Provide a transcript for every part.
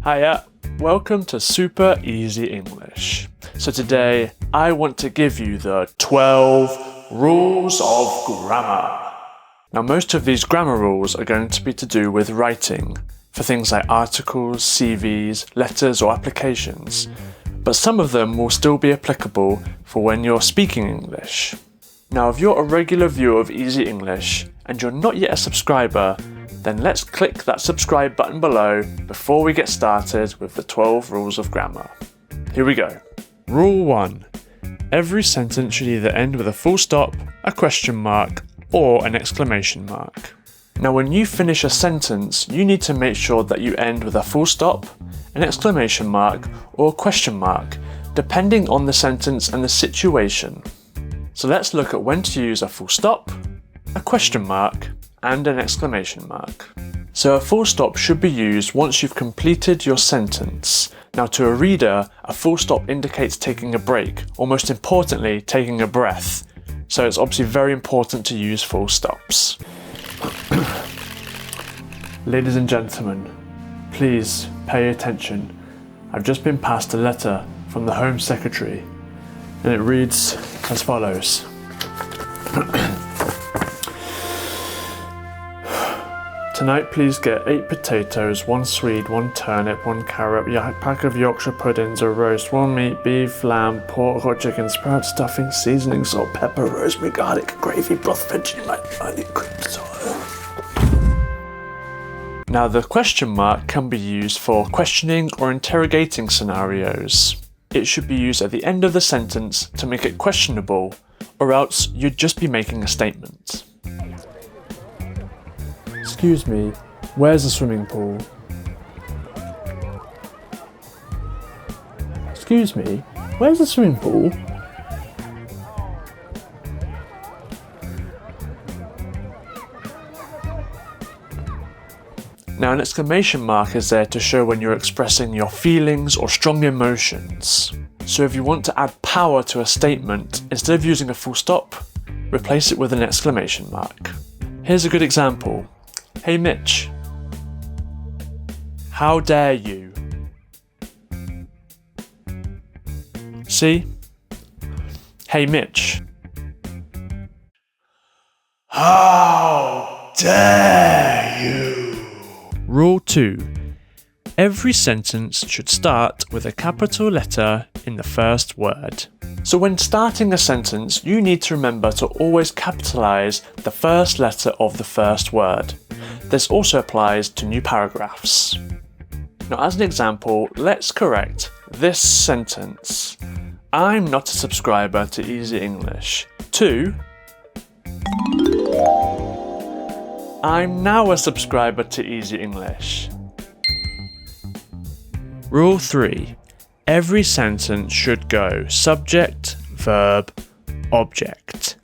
Hiya, welcome to Super Easy English. So today I want to give you the 12 rules of grammar. Now most of these grammar rules are going to be to do with writing, for things like articles, CVs, letters or applications, but some of them will still be applicable for when you're speaking English. Now if you're a regular viewer of Easy English and you're not yet a subscriber, then let's click that subscribe button below before we get started with the 12 rules of grammar. Here we go. Rule 1. Every sentence should either end with a full stop, a question mark, or an exclamation mark. Now when you finish a sentence, you need to make sure that you end with a full stop, an exclamation mark, or a question mark, depending on the sentence and the situation. So let's look at when to use a full stop, a question mark, and an exclamation mark. So a full stop should be used once you've completed your sentence. Now to a reader, a full stop indicates taking a break, or most importantly, taking a breath. So it's obviously very important to use full stops. Ladies and gentlemen, please pay attention. I've just been passed a letter from the Home Secretary, and it reads as follows. Tonight please get 8 potatoes, 1 swede, 1 turnip, 1 carrot, a pack of Yorkshire puddings, a roast, 1 meat, beef, lamb, pork or chicken, sprout stuffing, seasoning, salt, pepper, rosemary, garlic, gravy, broth, Vegemite, cream soda. Now the question mark can be used for questioning or interrogating scenarios. It should be used at the end of the sentence to make it questionable, or else you'd just be making a statement. Excuse me, where's the swimming pool? Excuse me, where's the swimming pool? Now an exclamation mark is there to show when you're expressing your feelings or strong emotions. So if you want to add power to a statement, instead of using a full stop, replace it with an exclamation mark. Here's a good example. Hey Mitch. How dare you? See? Hey Mitch. How dare you? Rule 2. Every sentence should start with a capital letter in the first word. So when starting a sentence, you need to remember to always capitalize the first letter of the first word. This also applies to new paragraphs. Now as an example, let's correct this sentence. I'm not a subscriber to Easy English. To I'm now a subscriber to Easy English. Rule 3. Every sentence should go subject, verb, object.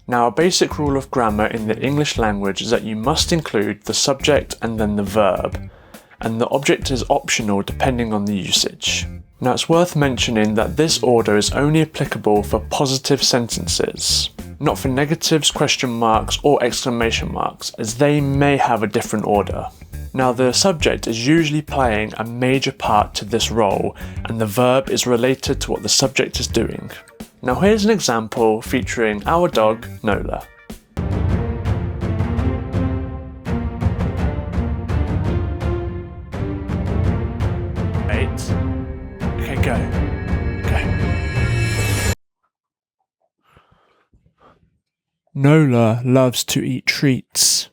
Now a basic rule of grammar in the English language is that you must include the subject and then the verb, and the object is optional depending on the usage. Now it's worth mentioning that this order is only applicable for positive sentences, not for negatives, question marks or exclamation marks, as they may have a different order. Now the subject is usually playing a major part to this role, and the verb is related to what the subject is doing. Now here's an example featuring our dog, Nola. Wait. Okay, go. Nola loves to eat treats.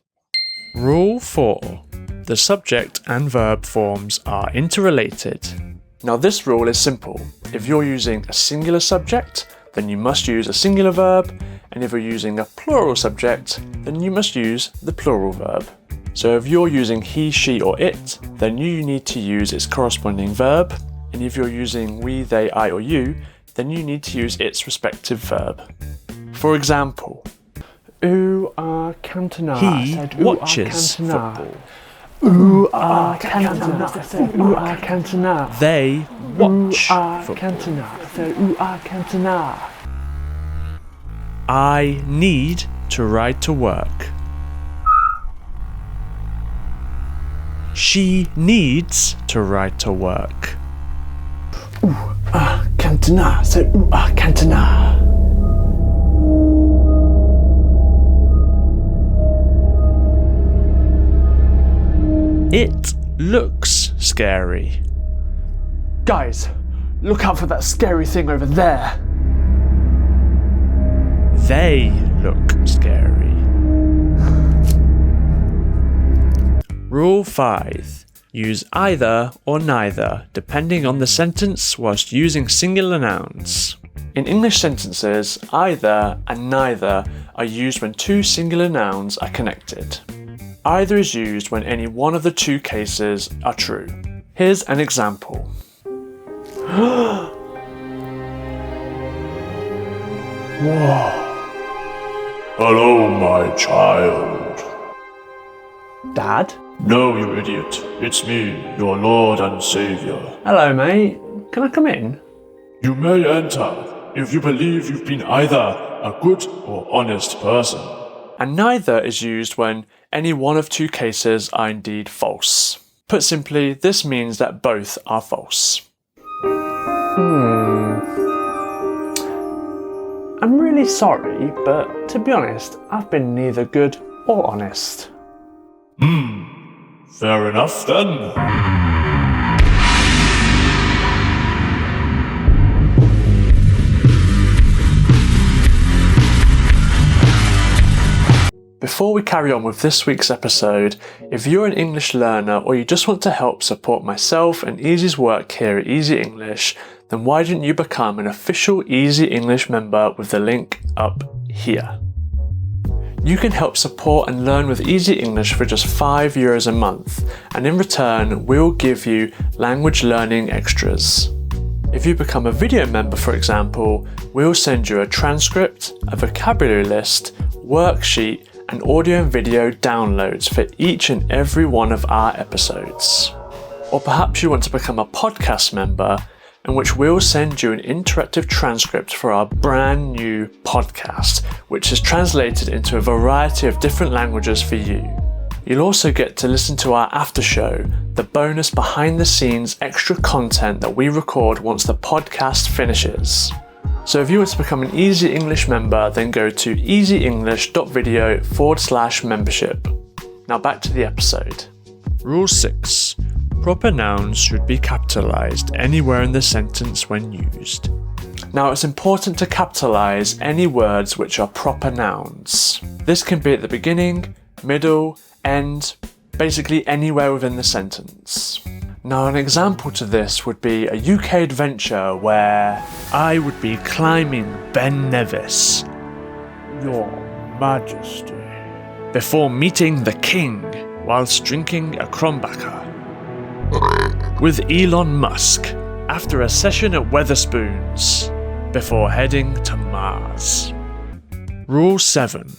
Rule 4. The subject and verb forms are interrelated. Now this rule is simple. If you're using a singular subject, then you must use a singular verb, and if you're using a plural subject, then you must use the plural verb. So if you're using he, she or it, then you need to use its corresponding verb, and if you're using we, they, I or you, then you need to use its respective verb. For example, Cantona. He watches football. Cantona. They watch football. Cantona. I need to ride to work. She needs to ride to work. Cantina. Say cantina. It looks scary. Guys, look out for that scary thing over there. They look scary. Rule 5. Use either or neither, depending on the sentence whilst using singular nouns. In English sentences, either and neither are used when two singular nouns are connected. Either is used when any one of the two cases are true. Here's an example. Whoa. Hello, my child. Dad? No, you idiot. It's me, your Lord and Saviour. Hello, mate. Can I come in? You may enter if you believe you've been either a good or honest person. And neither is used when any one of two cases are indeed false. Put simply, this means that both are false. I'm really sorry, but to be honest, I've been neither good or honest. Fair enough then. Before we carry on with this week's episode, if you're an English learner or you just want to help support myself and Easy's work here at Easy English, then why didn't you become an official Easy English member with the link up here? You can help support and learn with Easy English for just €5 a month, and in return, we'll give you language learning extras. If you become a video member, for example, we'll send you a transcript, a vocabulary list, worksheet, and audio and video downloads for each and every one of our episodes. Or perhaps you want to become a podcast member, in which we'll send you an interactive transcript for our brand new podcast, which is translated into a variety of different languages for you. You'll also get to listen to our after show, the bonus behind the scenes extra content that we record once the podcast finishes. So if you want to become an Easy English member, then go to easyenglish.video/membership. Now back to the episode. Rule 6. Proper nouns should be capitalized anywhere in the sentence when used. Now it's important to capitalize any words which are proper nouns. This can be at the beginning, middle, end, basically anywhere within the sentence. Now an example to this would be a UK adventure where I would be climbing Ben Nevis, Your Majesty. before meeting the king whilst drinking a Krombacher. With Elon Musk after a session at Wetherspoons before heading to Mars. Rule 7.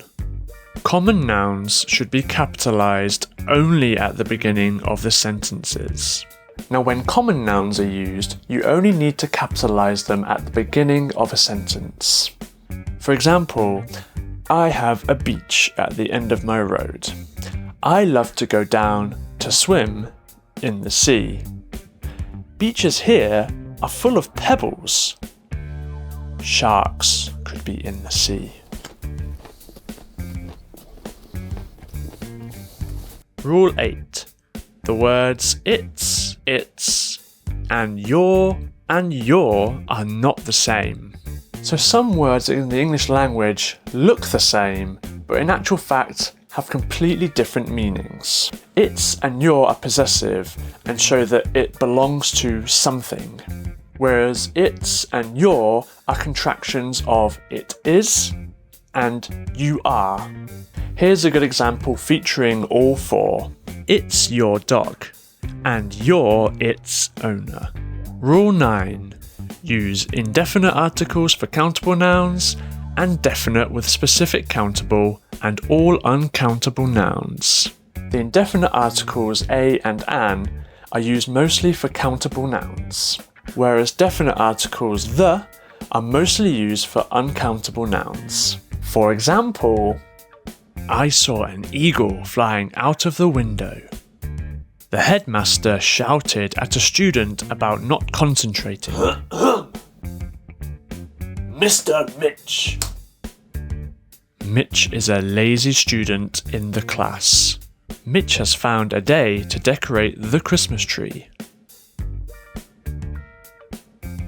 Common nouns should be capitalized only at the beginning of the sentences. Now when common nouns are used, you only need to capitalize them at the beginning of a sentence. For example, I have a beach at the end of my road. I love to go down to swim in the sea. Beaches here are full of pebbles. Sharks could be in the sea. Rule 8. The words its, and your are not the same. So some words in the English language look the same, but in actual fact have completely different meanings. Its and your are possessive and show that it belongs to something, whereas its and your are contractions of it is and you are. Here's a good example featuring all four. It's your dog, and you're its owner. Rule 9. Use indefinite articles for countable nouns, and definite with specific countable, and all uncountable nouns. The indefinite articles a and an are used mostly for countable nouns, whereas definite articles the are mostly used for uncountable nouns. For example, I saw an eagle flying out of the window. The headmaster shouted at a student about not concentrating. Mr. Mitch. Mitch is a lazy student in the class. Mitch has found a day to decorate the Christmas tree.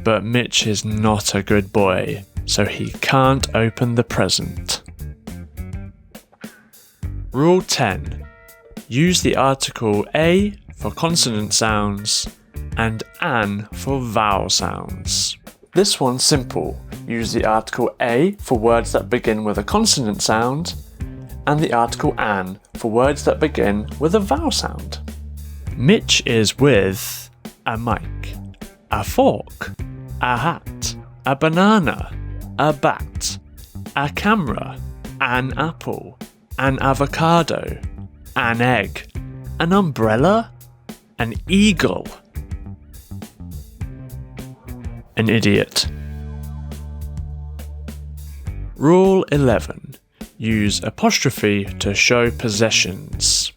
But Mitch is not a good boy, so he can't open the present. Rule 10. Use the article a for consonant sounds and an for vowel sounds. This one's simple. Use the article a for words that begin with a consonant sound and the article an for words that begin with a vowel sound. Mitch is with a mic, a fork, a hat, a banana, a bat, a camera, an apple, an avocado, an egg, an umbrella, an eagle, an idiot. Rule 11. Use apostrophe to show possessions.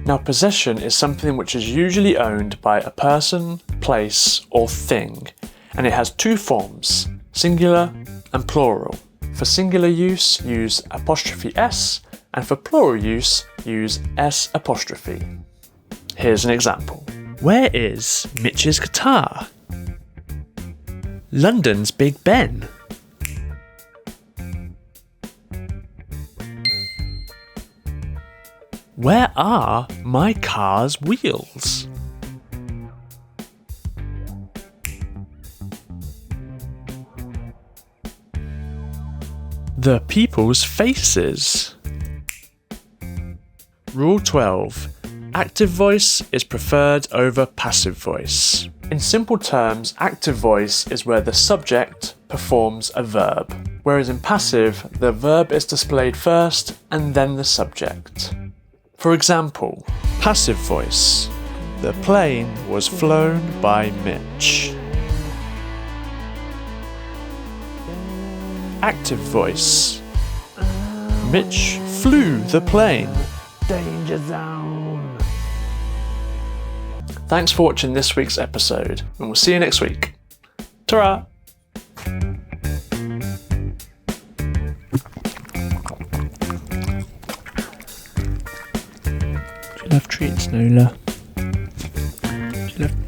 Now, possession is something which is usually owned by a person, place, or thing, and it has two forms, singular and plural. For singular use, use apostrophe s, and for plural use, use s apostrophe. Here's an example. Where is Mitch's guitar? London's Big Ben. Where are my car's wheels? The people's faces. Rule 12. Active voice is preferred over passive voice. In simple terms, active voice is where the subject performs a verb, whereas in passive, the verb is displayed first and then the subject. For example, passive voice. The plane was flown by Mitch. Active voice. Mitch flew the plane. Danger zone. Thanks for watching this week's episode, and we'll see you next week. Ta-ra! Do you love treats, Nola? Do you love